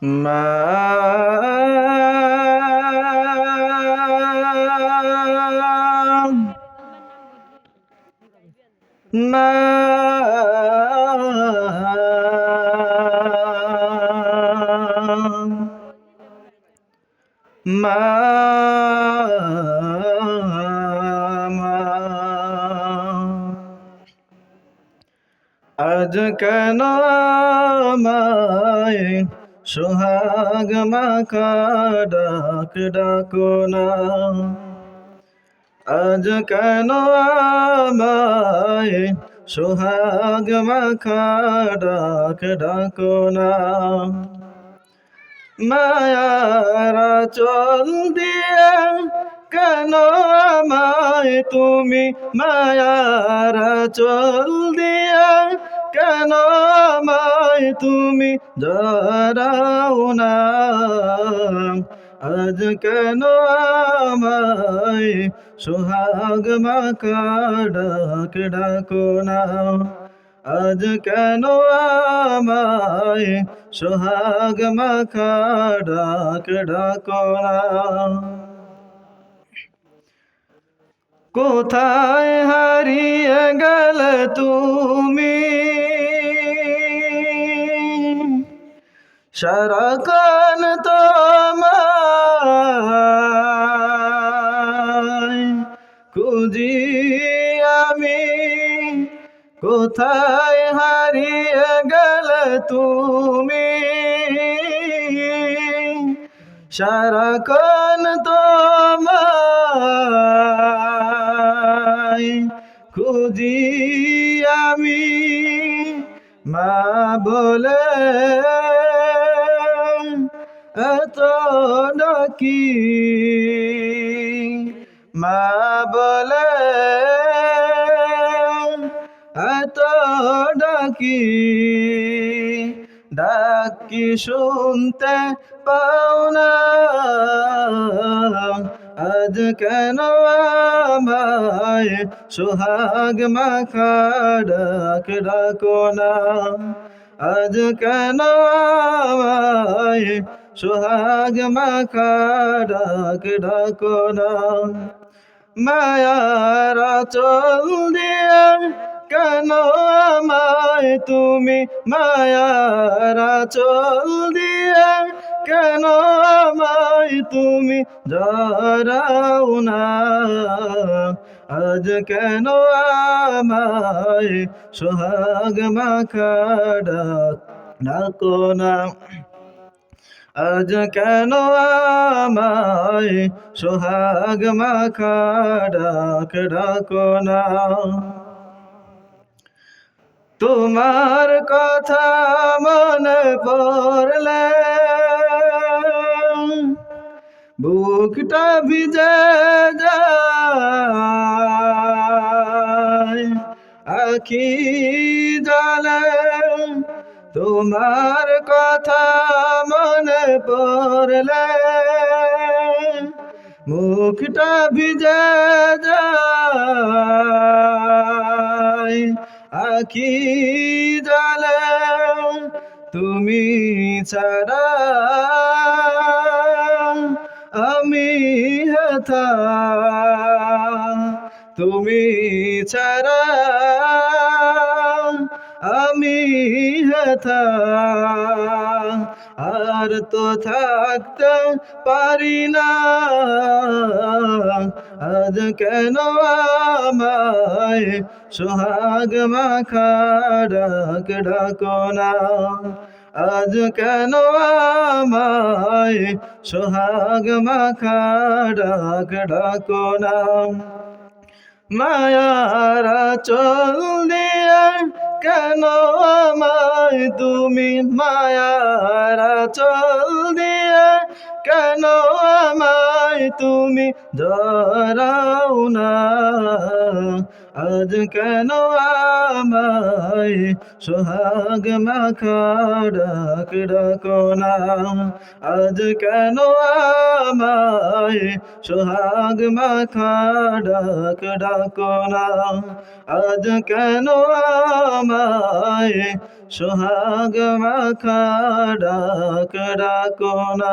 মা মা মা আজ কেন আমায় সোহাগ মাখা ডাক ডাকো না, আজ কেন আমায় সোহাগ মাখা ডাক ডাকো না। মায়ার চল দিয়ে কেন আমায় তুমি, মায়ার চল দিয়ে কেন আমায় তুমি জড়াও না, আজ কেন আমায় সোহাগ মাখা ডাক ডাকো না, আজ কেন আমায় সোহাগ মাখা ডাক ডাকো না। কোথায় হারিয়ে গেলে তুমি, সারাক্ষণ তোমায় খুঁজি আমি, কোথায় হারিয়ে গেলে তুমি, সারাক্ষণ তোমায় খুঁজি আমি। মা বলে এত ডাকি, মা বলে এত ডাকি, ডাকি শুনতে পাও না, আজ কেন আমায় সোহাগ মাখা ডাক ডাকো না, আজ কেন আমায় সোহাগ মাখা ডাক ডাকো না। মায়ার চল দিয়ে কেন আমায় তুমি, মায়ার চল দিয়ে কেন আমায় তুমি জড়াও না, আজ কেন আমায় সোহাগ মাখা ডাক ডাকো না, আজ কেন আমায় সোহাগ মাখা ডাক ডাকো না। তোমার কথা মনে পড়লে বুকটা ভিজে যায়, আখি জলে তোমার কথা মনে পড়লে মুখটা ভিজে যায়, আখি জলে তুমি ছাড়া আমি হেথা, তুমি ছাড়া আমি হেথা, আর তো থাকতে পারি না, আজ কেন আমায় সোহাগ মাখা ডাক ডাকো না, আজ কেন আমায় সোহাগ মাখা ডাক ডাকো না। মায়ার চল দিয়ে কেন আমায় তুমি, মায়ার চল দিয়ে কেন আমায় তুমি জড়াও না, আজ কেন আমায় সোহাগ মাখা ডাক ডাকো না, আজ কেন আমায় সোহাগ মাখা ডাক ডাকো না, আজ কেন আমায় সোহাগ মাখা ডাক ডাকো না।